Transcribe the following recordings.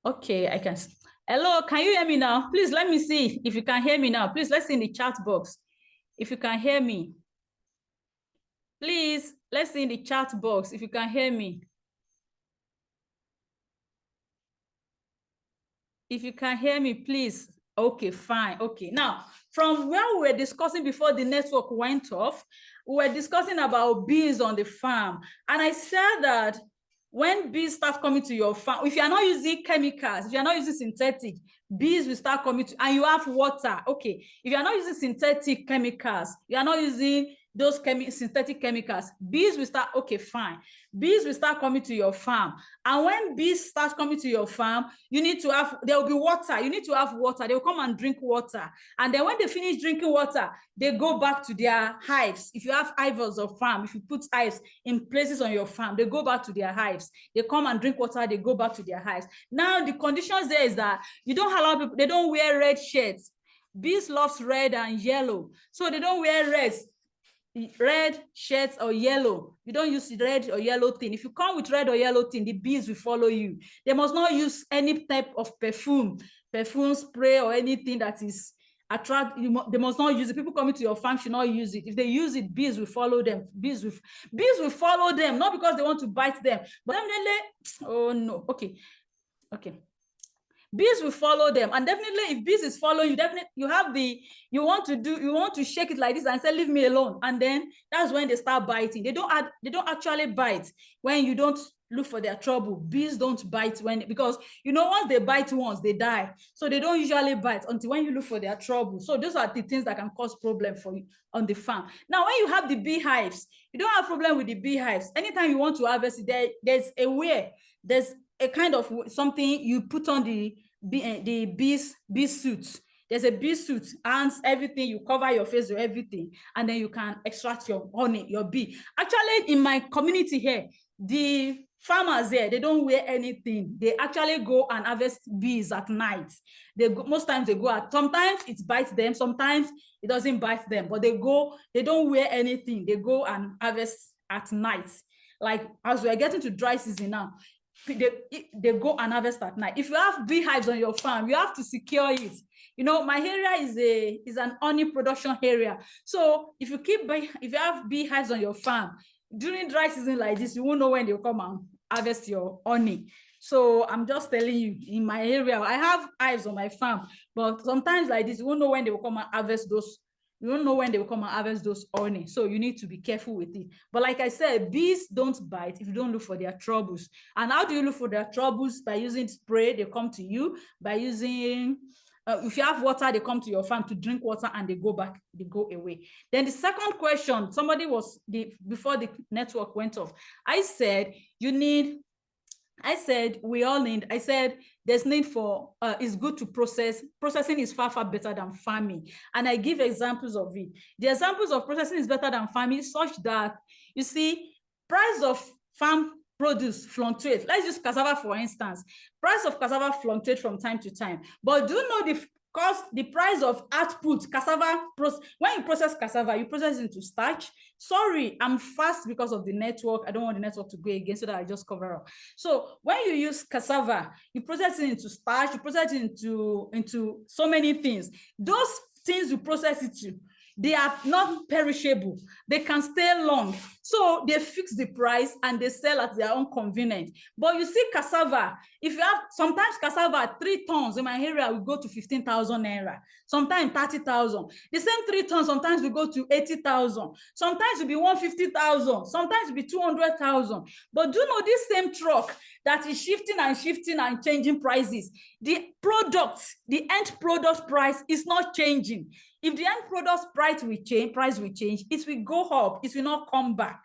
Okay, I can. Hello, can you hear me now? Please let me see if you can hear me now. Please, let's see in the chat box if you can hear me. Please, let's see in the chat box if you can hear me. If you can hear me, please. Okay, fine. Okay, now, from where we were discussing before the network went off, we were discussing about bees on the farm. And I said that when bees start coming to your farm, if you are not using chemicals, if you are not using synthetic, bees will start coming to, and you have water. Okay, if you are not using synthetic chemicals, you are not using those synthetic chemicals, bees will start, okay, fine. Bees will start coming to your farm. And when bees start coming to your farm, you need to have, there will be water. You need to have water. They will come and drink water. And then when they finish drinking water, they go back to their hives. If you have hives of farm, if you put hives in places on your farm, they go back to their hives. They come and drink water, they go back to their hives. Now, the conditions there is that you don't allow people, they don't wear red shirts. Bees loves red and yellow. So they don't wear red shirts or yellow. You don't use red or yellow thing. If you come with red or yellow thing, the bees will follow you. They must not use any type of perfume spray or anything that is attract. They must not use it. People coming to your farm should not use it. If they use it, bees will follow them. Bees will follow them, not because they want to bite them, but definitely, oh no, okay. Bees will follow them, and definitely if bees is following you, definitely you want to shake it like this and say leave me alone, and then that's when they start biting. They don't actually bite when you don't look for their trouble. Bees don't bite because once they bite once, they die. So they don't usually bite until when you look for their trouble. So those are the things that can cause problem for you on the farm. Now, when you have the beehives, you don't have problem with the beehives. Anytime you want to harvest it, there's a kind of something you put on the bee suits. There's a bee suit, hands, everything. You cover your face with everything, and then you can extract your honey, your bee. Actually, in my community here, the farmers there, they don't wear anything. They actually go and harvest bees at night. Most times they go out. Sometimes it bites them, sometimes it doesn't bite them, but they don't wear anything. They go and harvest at night. Like as we're getting to dry season now, they go and harvest at night. If you have beehives on your farm, you have to secure it. My area is an honey production area. So if you have beehives on your farm during dry season like this, you won't know when they'll come and harvest your honey. So I'm just telling you, in my area, I have hives on my farm, but sometimes like this, you won't know when they will come and harvest those. You don't know when they will come and harvest those honey. So you need to be careful with it. But like I said, bees don't bite if you don't look for their troubles. And how do you look for their troubles? By using spray, they come to you. By using, if you have water, they come to your farm to drink water and they go back, they go away. Then the second question, before the network went off, I said, there's need for, it's good to process. Processing is far, far better than farming. And I give examples of it. The examples of processing is better than farming such that, you see, price of farm produce fluctuate. Let's use cassava, for instance. Price of cassava fluctuate from time to time. But do you know the price of output cassava, when you process cassava, you process it into starch. Sorry, I'm fast because of the network. I don't want the network to go again, so that I just cover up. So when you use cassava, you process it into starch, you process it into so many things. Those things you process it to, they are not perishable. They can stay long. So they fix the price and they sell at their own convenience. But you see cassava, if you have, sometimes cassava, 3 tons in my area will go to 15,000 naira. Sometimes 30,000. The same 3 tons, sometimes we go to 80,000. Sometimes it will be 150,000. Sometimes it will be 200,000. But do you know this same truck that is shifting and changing prices? The end product price is not changing. If the end product price will change, it will go up, it will not come back.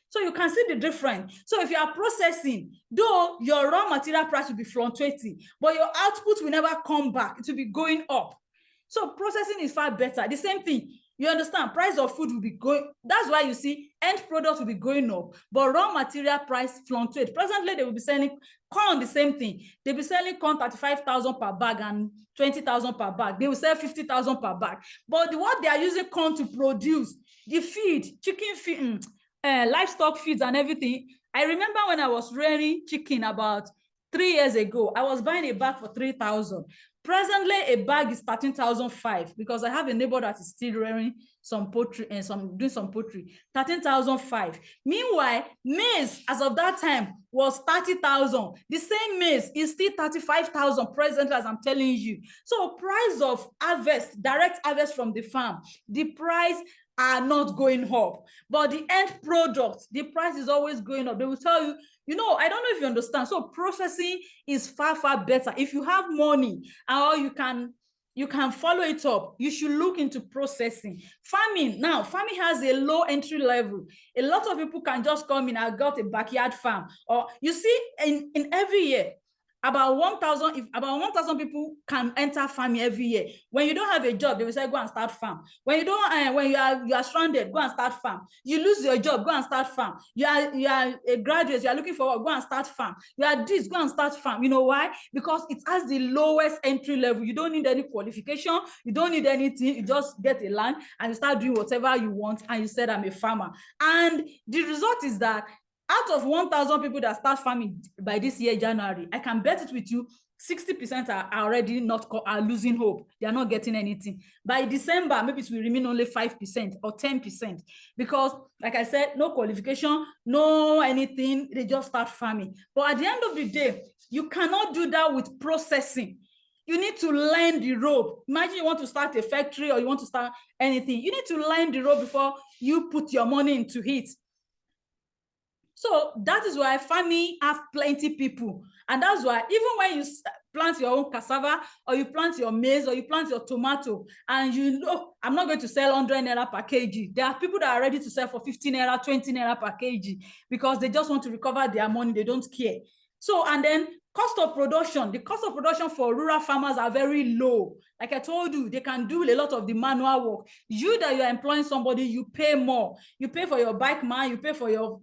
So you can see the difference. So if you are processing, though your raw material price will be fluctuating, but your output will never come back, it will be going up. So processing is far better. The same thing, you understand, price of food will be going, that's why you see end product will be going up, but raw material price fluctuates. Presently, they will be selling corn, the same thing. They'll be selling corn 35,000 per bag and 20,000 per bag. They will sell 50,000 per bag. But what they are using corn to produce, the feed, chicken feed, livestock feeds and everything. I remember when I was rearing chicken about 3 years ago, I was buying a bag for 3,000. Presently, a bag is 13,500 because I have a neighbor that is still wearing some poultry and doing some poultry. 13,500. Meanwhile, maize as of that time was 30,000. The same maize is still 35,000 presently, as I'm telling you. So, price of harvest, direct harvest from the farm, the price are not going up, but the end product, the price is always going up. They will tell you, you know, I don't know if you understand. So processing is far, far better. If you have money or you can follow it up, you should look into processing. Farming, now, farming has a low entry level. A lot of people can just come in, I got a backyard farm. Or you see, in every year, about 1,000 people can enter farming every year. When you don't have a job, they will say go and start farm. When you don't, when you are stranded, go and start farm. You lose your job, go and start farm. You are a graduate, you are looking for work, go and start farm. You are this, go and start farm. You know why? Because it has the lowest entry level. You don't need any qualification, you don't need anything. You just get a land and you start doing whatever you want, and you said I'm a farmer. And the result is that out of 1,000 people that start farming by this year, January, I can bet it with you, 60% are already are losing hope. They are not getting anything. By December, maybe it will remain only 5% or 10% because, like I said, no qualification, no anything. They just start farming. But at the end of the day, you cannot do that with processing. You need to learn the rope. Imagine you want to start a factory or you want to start anything. You need to learn the rope before you put your money into it. So that is why farming have plenty people. And that's why even when you plant your own cassava or you plant your maize or you plant your tomato and you know, I'm not going to sell 100 naira per kg. There are people that are ready to sell for 15 naira, 20 naira per kg because they just want to recover their money. They don't care. So, and then cost of production, the cost of production for rural farmers are very low. Like I told you, they can do a lot of the manual work. You that you're employing somebody, you pay more. You pay for your bike man, you pay for your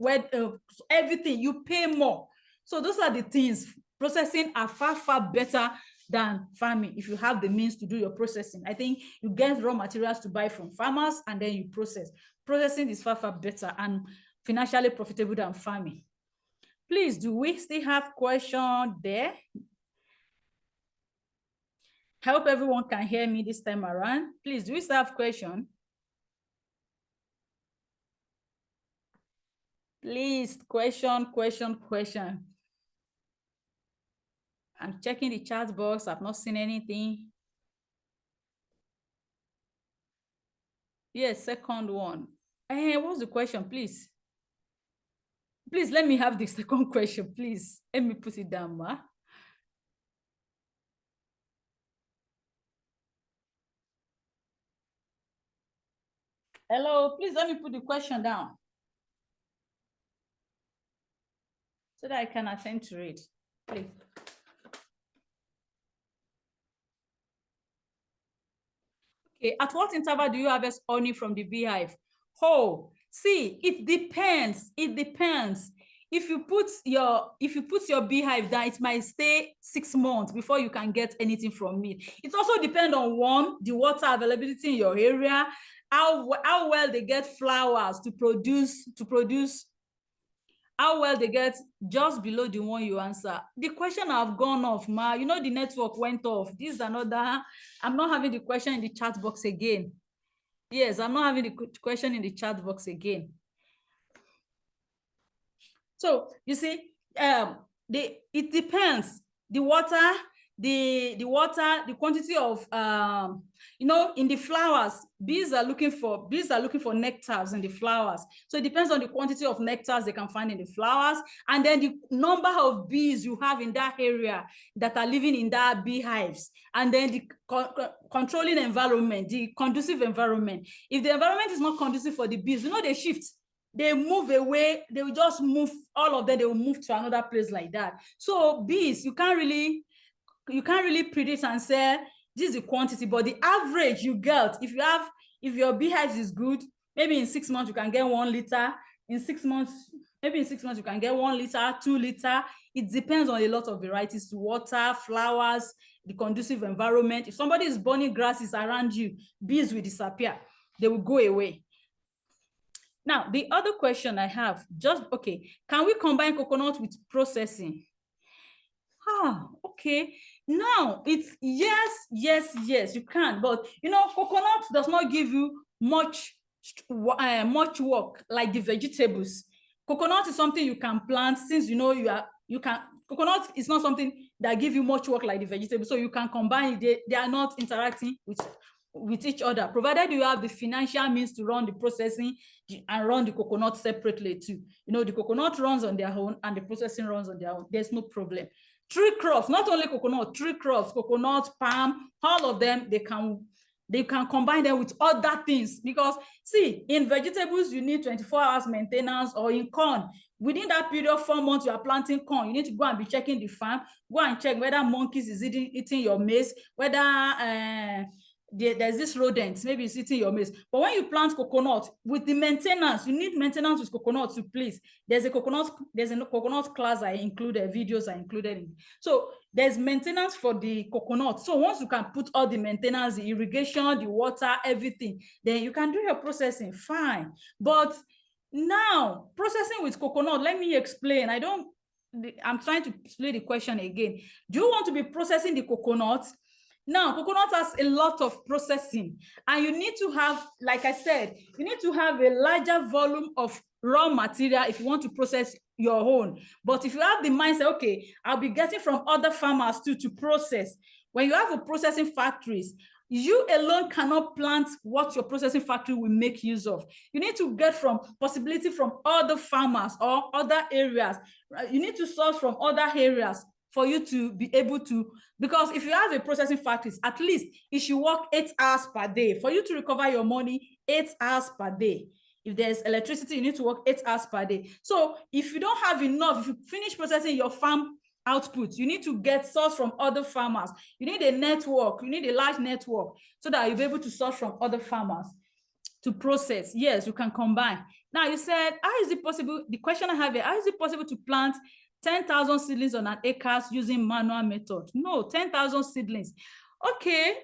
everything, you pay more. So those are the things. Processing are far, far better than farming if you have the means to do your processing. I think you get raw materials to buy from farmers and then you process. Processing is far, far better and financially profitable than farming. Please, do we still have questions there? I hope everyone can hear me this time around. Please, do we still have questions? Please, question. I'm checking the chat box. I've not seen anything. Yes, second one. What's the question, please? Please, let me have the second question, please. Let me put it down, ma. Hello, please let me put the question down so that I can attend to it, please. Okay, at what interval do you harvest honey from the beehive? Oh, see, it depends. It depends. If you put your beehive down, it might stay 6 months before you can get anything from it. It also depends on one, the water availability in your area, how well they get flowers to produce, how well they get just below the one you answer. The question have gone off, ma. You know the network went off. This is another. I'm not having the question in the chat box again. Yes, I'm not having the question in the chat box again. So you see, it depends. The water, the quantity of you know, in the flowers, bees are looking for nectars in the flowers. So it depends on the quantity of nectars they can find in the flowers, and then the number of bees you have in that area that are living in that beehives, and then the controlling environment, the conducive environment. If the environment is not conducive for the bees, you know, they shift. They move away, they will just move, all of them, they will move to another place like that. So bees, you can't really predict and say this is the quantity, but the average you get, if your beehive is good, maybe in 6 months you can get 1 liter. In 6 months, maybe in 6 months you can get 1 liter, 2 liter. It depends on a lot of varieties: water, flowers, the conducive environment. If somebody is burning grasses around you, bees will disappear. They will go away. Now, the other question I have, can we combine coconut with processing? Okay. Now it's yes, yes, yes, you can. But you know, coconut does not give you much work like the vegetables. Coconut is something you can plant, since you know you can. Coconut is not something that give you much work like the vegetables, so you can combine it. They are not interacting with each other, provided you have the financial means to run the processing and run the coconut separately too. You know, the coconut runs on their own and the processing runs on their own. There's no problem. Tree crops, not only coconut, tree crops, coconut, palm, all of them, they can combine them with other things, because see, in vegetables you need 24 hours maintenance, or in corn, within that period of 4 months you are planting corn, you need to go and be checking the farm, go and check whether monkeys is eating your maize, whether there's this rodent, maybe it's eating your maize. But when you plant coconut, with the maintenance, you need maintenance with coconut to please. There's a coconut class I included, videos I included in. So there's maintenance for the coconut. So once you can put all the maintenance, the irrigation, the water, everything, then you can do your processing fine. But now, processing with coconut, let me explain. I'm trying to explain the question again. Do you want to be processing the coconut? Now, coconut has a lot of processing, and you need to have, like I said, you need to have a larger volume of raw material if you want to process your own. But if you have the mindset, okay, I'll be getting from other farmers too to process. When you have a processing factories, you alone cannot plant what your processing factory will make use of. You need to get from possibility from other farmers or other areas. You need to source from other areas for you to be able to, because if you have a processing factory, at least it should work 8 hours per day for you to recover your money. 8 hours per day. If there's electricity, you need to work 8 hours per day. So if you don't have enough, if you finish processing your farm output, you need to get source from other farmers. You need a network, you need a large network, so that you'll be able to source from other farmers to process. Yes, you can combine. Now you said, how is it possible? The question I have here, how is it possible to plant 10,000 seedlings on an acre using manual method? No, 10,000 seedlings. Okay,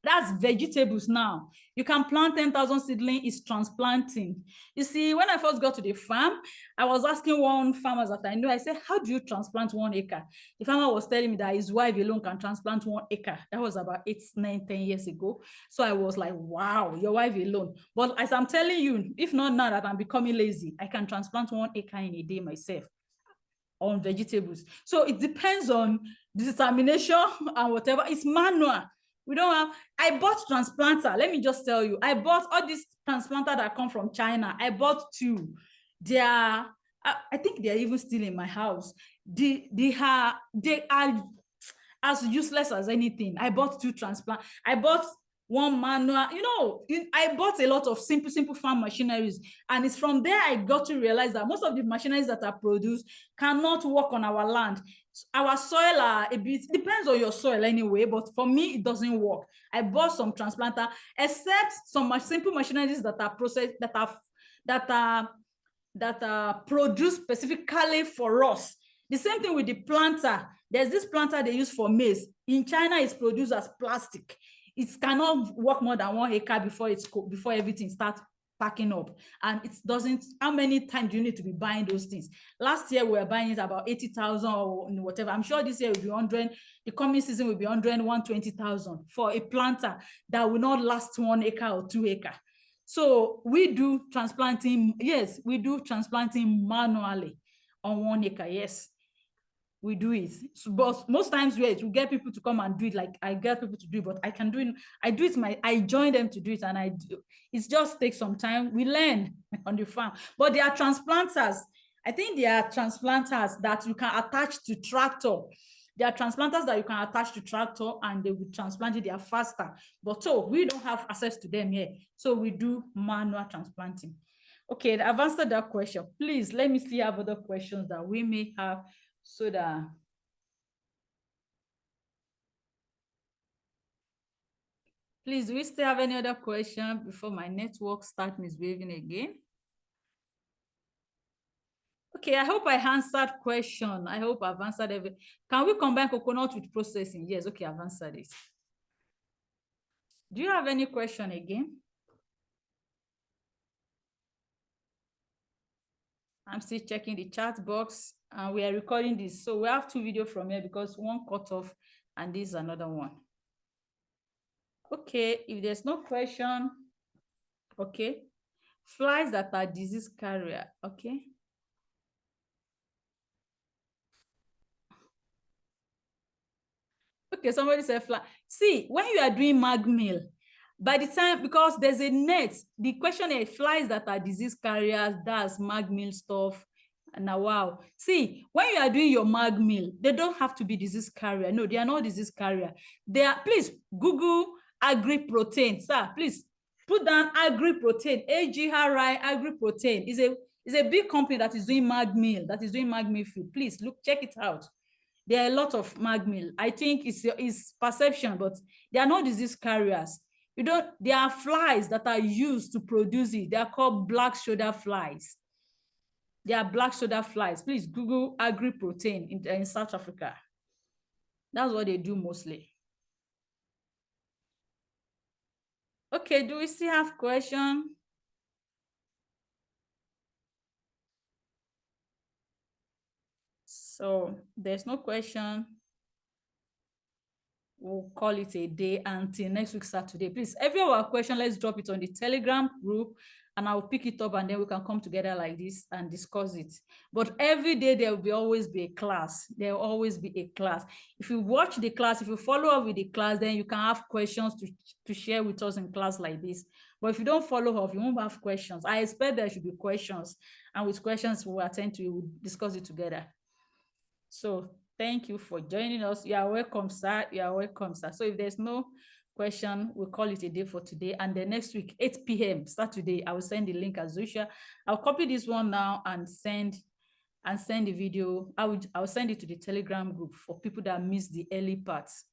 that's vegetables now. You can plant 10,000 seedling is transplanting. You see, when I first got to the farm, I was asking one farmer that I knew, I said, how do you transplant 1 acre? The farmer was telling me that his wife alone can transplant 1 acre. That was about 8, 9, 10 years ago. So I was like, wow, your wife alone. But as I'm telling you, if not now that I'm becoming lazy, I can transplant 1 acre in a day myself on vegetables. So it depends on the determination and whatever. It's manual. We don't have, I bought transplanter. Let me just tell you, I bought all these transplanter that come from China. I bought 2. They are, I think they're even still in my house. They are as useless as anything. I bought 2 transplant. I bought 1 manual. You know, I bought a lot of simple farm machineries, and it's from there I got to realize that most of the machineries that are produced cannot work on our land. Our soil are a bit, depends on your soil anyway, but for me it doesn't work. I bought some transplanter, except some simple machineries that are processed, that are produced specifically for us. The same thing with the planter. There's this planter they use for maize. In China, it's produced as plastic. It cannot work more than 1 acre before everything starts packing up. And it doesn't, how many times do you need to be buying those things? Last year, we were buying it about 80,000 or whatever. I'm sure this year will be 100. The coming season will be 100, 120,000 for a planter that will not last 1 acre or 2 acre. So we do transplanting. Yes, we do transplanting manually on 1 acre. Yes, we do it. So, but most times we get people to come and do it. Like I get people to do it, but I can do it. I join them to do it, and it just takes some time. We learn on the farm. But there are transplanters. I think there are transplanters that you can attach to tractor. There are transplanters that you can attach to tractor, and they will transplant it. They are faster. But so we don't have access to them here. So we do manual transplanting. Okay, I've answered that question. Please let me see other questions that we may have, so that please, do we still have any other question before my network starts misbehaving again? Okay, I hope I answered question. I hope I've answered everything. Can we combine coconut with processing? Yes, okay, I've answered it. Do you have any question again? I'm still checking the chat box. And we are recording this. So we have 2 videos from here because one cut off and this is another one. Okay, if there's no question, okay. Flies that are disease carrier, okay. Okay, somebody said fly. See, when you are doing mag meal, by the time, because there's a net, the question is flies that are disease carriers, that's mag meal stuff. Now, wow. See, when you are doing your mag meal, they don't have to be disease carrier. No, they are not disease carrier. They are, please Google Agriprotein. Sir, please put down Agriprotein, AGRI Agriprotein. Is a big company that is doing mag meal, food. Please look, check it out. There are a lot of mag meal. I think it's perception, but they are not disease carriers. There are flies that are used to produce it. They are called black shoulder flies. They are black shoulder flies. Please Google Agriprotein in South Africa. That's what they do mostly. Okay, do we still have question? So there's no question. We'll call it a day until next week, Saturday. Please, every our question, let's drop it on the Telegram group and I'll pick it up and then we can come together like this and discuss it. But every day there will always be a class. There will always be a class. If you watch the class, if you follow up with the class, then you can have questions to share with us in class like this. But if you don't follow up, you won't have questions. I expect there should be questions. And with questions, we'll attend to it, we'll discuss it together. So thank you for joining us. You are welcome, sir. You are welcome, sir. So if there's no question, we'll call it a day for today. And the next week, 8 p.m. Saturday, I will send the link as usual. I'll copy this one now and send the video. I'll send it to the Telegram group for people that missed the early parts.